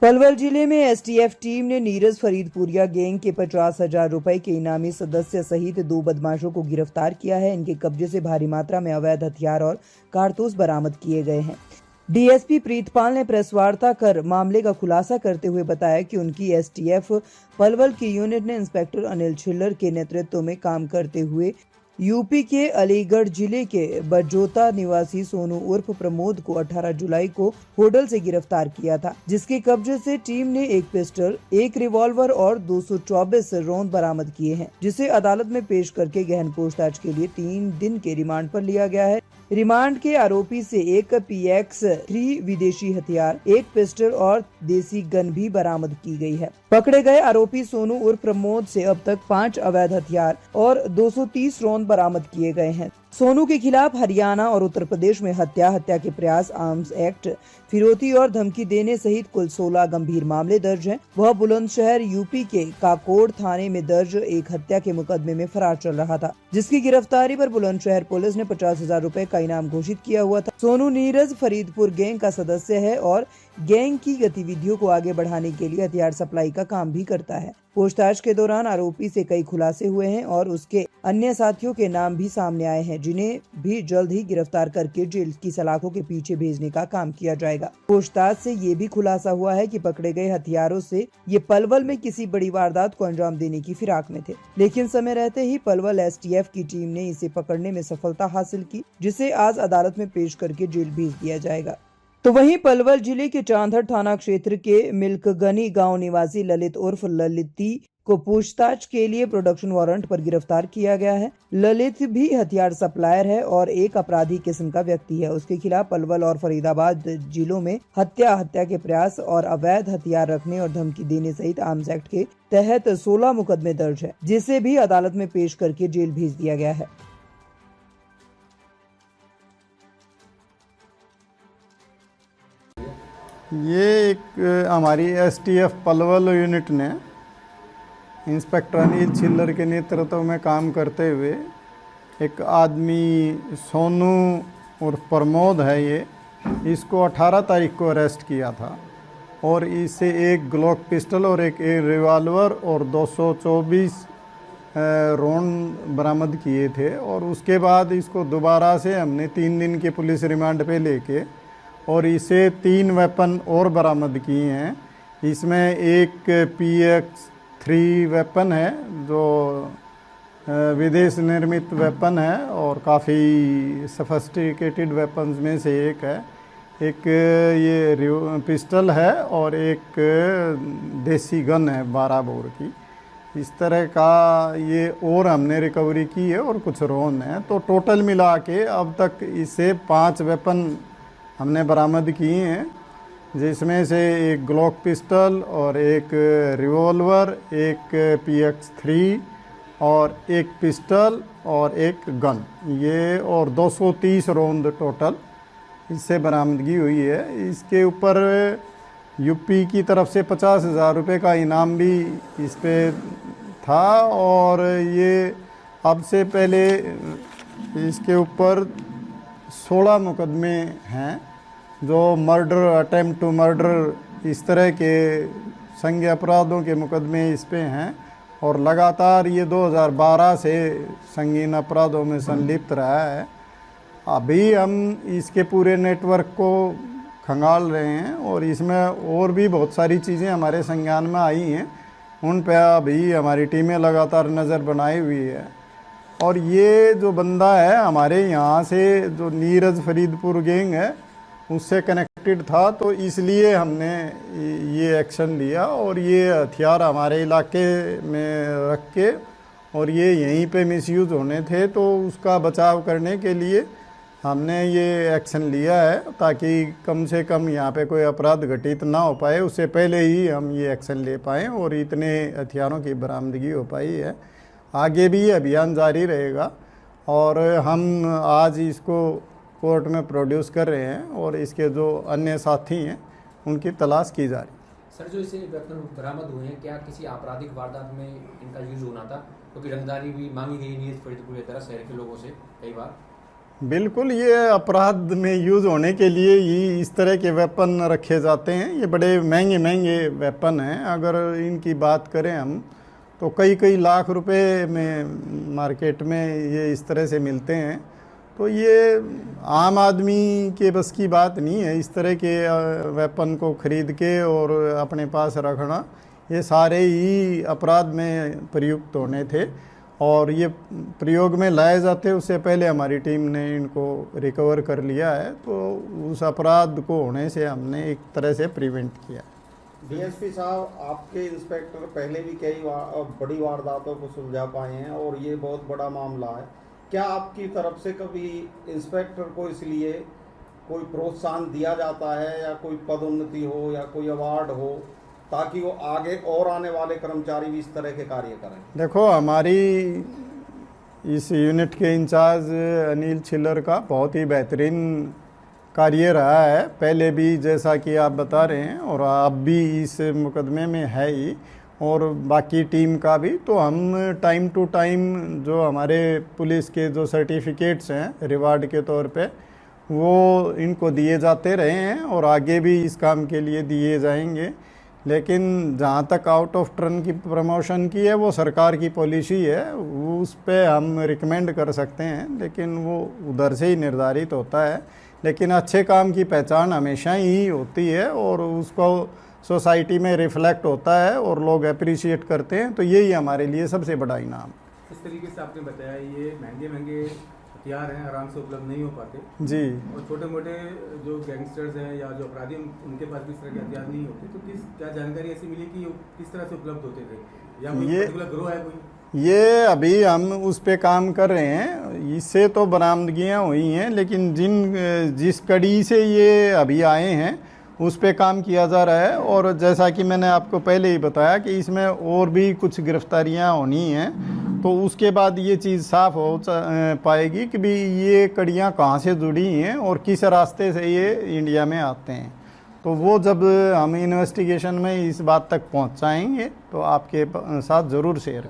पलवल जिले में STF team ने नीरज फरीदपुरिया गैंग के 50,000 रुपए के इनामी सदस्य सहित 2 बदमाशों को गिरफ्तार किया है। इनके कब्जे से भारी मात्रा में अवैध हथियार और कारतूस बरामद किए गए हैं। डीएसपी प्रीतपाल ने प्रेस वार्ता कर मामले का खुलासा करते हुए बताया कि उनकी एसटीएफ पलवल की यूनिट ने इंस्पेक्टर अनिल छिल्लर के नेतृत्व में काम करते हुए यूपी के अलीगढ़ जिले के बजोता निवासी सोनू उर्फ प्रमोद को 18 जुलाई को होटल से गिरफ्तार किया था, जिसके कब्जे से टीम ने एक पिस्टल, एक रिवॉल्वर और 224 रौंद बरामद किए हैं, जिसे अदालत में पेश करके गहन पूछताछ के लिए 3 दिन के रिमांड पर लिया गया है। रिमांड के आरोपी से एक PX-3 विदेशी हथियार, एक पिस्टल और देसी गन भी बरामद की गई है। पकड़े गए आरोपी सोनू उर्फ प्रमोद से अब तक 5 अवैध हथियार और 230 रौंद बरामद किए गए हैं। सोनू के खिलाफ हरियाणा और उत्तर प्रदेश में हत्या के प्रयास, आर्म्स एक्ट, फिरौती और धमकी देने सहित कुल 16 गंभीर मामले दर्ज हैं। वह बुलंदशहर यूपी के काकोड़ थाने में दर्ज एक हत्या के मुकदमे में फरार चल रहा था, जिसकी गिरफ्तारी पर बुलंदशहर पुलिस ने 50,000 रुपए का इनाम घोषित किया हुआ था। सोनू नीरज फरीदपुर गैंग का सदस्य है और गैंग की गतिविधियों को आगे बढ़ाने के लिए हथियार सप्लाई का काम भी करता है। पूछताछ के दौरान आरोपी से कई खुलासे हुए हैं और उसके अन्य साथियों के नाम भी सामने आए हैं, जिन्हें भी जल्द ही गिरफ्तार करके जेल की सलाखों के पीछे भेजने का काम किया जाएगा। पूछताछ से ये भी खुलासा हुआ है कि पकड़े गए हथियारों से ये पलवल में किसी बड़ी वारदात को अंजाम देने की फिराक में थे, लेकिन समय रहते ही पलवल एसटीएफ की टीम ने इसे पकड़ने में सफलता हासिल की, जिसे आज अदालत में पेश करके जेल भेज दिया जाएगा। तो वहीं पलवल जिले के चांदहर थाना क्षेत्र के मिल्कगनी गांव निवासी ललित उर्फ ललिती को पूछताछ के लिए प्रोडक्शन वारंट पर गिरफ्तार किया गया है। ललित भी हथियार सप्लायर है और एक अपराधी किस्म का व्यक्ति है। उसके खिलाफ पलवल और फरीदाबाद जिलों में हत्या के प्रयास और अवैध हथियार रखने और धमकी देने सहित आर्म्स एक्ट के तहत 16 मुकदमे दर्ज है, जिसे भी अदालत में पेश करके जेल भेज दिया गया है। ये एक हमारी एसटीएफ पलवल यूनिट ने इंस्पेक्टर अनिल छिल्लर के नेतृत्व में काम करते हुए एक आदमी सोनू और प्रमोद है, इसको 18 तारीख को अरेस्ट किया था और इससे एक ग्लॉक पिस्टल और एक रिवॉल्वर और 224 राउंड बरामद किए थे। और उसके बाद इसको दोबारा से हमने 3 दिन के पुलिस रिमांड पे लेके और इसे 3 वेपन और बरामद किए हैं। इसमें एक PX-3 वेपन है जो विदेश निर्मित वेपन है और काफ़ी सफिस्टिकेटेड वेपन्स में से एक है। एक ये पिस्टल है और एक देसी गन है 12 बोर की। इस तरह का ये और हमने रिकवरी की है और कुछ रोन है। तो टोटल मिला के अब तक इसे 5 वेपन हमने बरामद किए हैं, जिसमें से एक ग्लॉक पिस्टल और एक रिवॉल्वर, एक PX-3 और एक पिस्टल और एक गन, ये और 230 राउंड टोटल इससे बरामदगी हुई है। इसके ऊपर यूपी की तरफ से 50,000 रुपये का इनाम भी इस पे था और ये अब से पहले इसके ऊपर 16 मुकदमे हैं जो मर्डर, अटेम्प्ट टू मर्डर, इस तरह के संज्ञेय अपराधों के मुकदमे इस पे हैं और लगातार ये 2012 से संगीन अपराधों में संलिप्त रहा है। अभी हम इसके पूरे नेटवर्क को खंगाल रहे हैं और इसमें और भी बहुत सारी चीज़ें हमारे संज्ञान में आई हैं, उन पर अभी हमारी टीमें लगातार नज़र बनाई हुई है। और ये जो बंदा है हमारे यहाँ से जो नीरज फरीदपुर गैंग है उससे कनेक्टेड था, तो इसलिए हमने ये एक्शन लिया और ये हथियार हमारे इलाके में रख के और ये यहीं पे मिसयूज़ होने थे, तो उसका बचाव करने के लिए हमने ये एक्शन लिया है ताकि कम से कम यहाँ पे कोई अपराध घटित ना हो पाए। उससे पहले ही हम ये एक्शन ले पाएँ और इतने हथियारों की बरामदगी हो पाई है। आगे भी ये अभियान जारी रहेगा और हम आज इसको कोर्ट में प्रोड्यूस कर रहे हैं और इसके जो अन्य साथी हैं उनकी तलाश की जा रही है। सर, जो इसे वेपन बरामद हुए हैं, क्या किसी आपराधिक वारदात में इनका यूज होना था? क्योंकि रंगदारी भी मांगी गई नीरज फरीदपुर की तरह शहर के लोगों से कई बार। बिल्कुल, ये अपराध में यूज़ होने के लिए ही इस तरह के वेपन रखे जाते हैं। ये बड़े महंगे महंगे वेपन हैं। अगर इनकी बात करें हम तो कई कई लाख रुपए में मार्केट में ये इस तरह से मिलते हैं। तो ये आम आदमी के बस की बात नहीं है इस तरह के वेपन को खरीद के और अपने पास रखना। ये सारे ही अपराध में प्रयुक्त होने थे और ये प्रयोग में लाए जाते उससे पहले हमारी टीम ने इनको रिकवर कर लिया है। तो उस अपराध को होने से हमने एक तरह से प्रिवेंट किया। डीएसपी साहब, आपके इंस्पेक्टर पहले भी कई बड़ी वारदातों को सुलझा पाए हैं और ये बहुत बड़ा मामला है। क्या आपकी तरफ से कभी इंस्पेक्टर को इसलिए कोई प्रोत्साहन दिया जाता है या कोई पदोन्नति हो या कोई अवार्ड हो ताकि वो आगे और आने वाले कर्मचारी भी इस तरह के कार्य करें? देखो, हमारी इस यूनिट के इंचार्ज अनिल छिल्लर का बहुत ही बेहतरीन कार्य रहा है। पहले भी जैसा कि आप बता रहे हैं और अब भी इस मुकदमे में है ही, और बाकी टीम का भी। तो हम टाइम टू टाइम जो हमारे पुलिस के जो सर्टिफिकेट्स हैं रिवार्ड के तौर पे वो इनको दिए जाते रहे हैं और आगे भी इस काम के लिए दिए जाएंगे। लेकिन जहाँ तक आउट ऑफ टर्न की प्रमोशन की है वो सरकार की पॉलिसी है, उस पे हम रिकमेंड कर सकते हैं, लेकिन वो उधर से ही निर्धारित होता है। लेकिन अच्छे काम की पहचान हमेशा ही होती है और उसको सोसाइटी में रिफ्लेक्ट होता है और लोग अप्रिशिएट करते हैं। तो यही हमारे लिए सबसे बड़ा इनाम। इस तरीके से आपने बताया ये महंगे महंगे हथियार हैं, आराम से उपलब्ध नहीं हो पाते जी। और छोटे मोटे जो गैंगस्टर्स हैं या जो अपराधी उनके पास भी इस तरह के हथियार नहीं होते। तो क्या जानकारी ऐसी मिली कि किस तरह से उपलब्ध होते थे या कोई पर्टिकुलर ग्रोह है कोई? ये अभी हम उस पे काम कर रहे हैं। इससे तो बरामदगियाँ हुई हैं, लेकिन जिस कड़ी से ये अभी आए हैं उस पे काम किया जा रहा है। और जैसा कि मैंने आपको पहले ही बताया कि इसमें और भी कुछ गिरफ्तारियां होनी हैं, तो उसके बाद ये चीज़ साफ हो पाएगी कि भी ये कड़ियाँ कहाँ से जुड़ी हैं और किस रास्ते से ये इंडिया में आते हैं। तो वो जब हम इन्वेस्टिगेशन में इस बात तक पहुँचाएंगे तो आपके साथ ज़रूर शेयर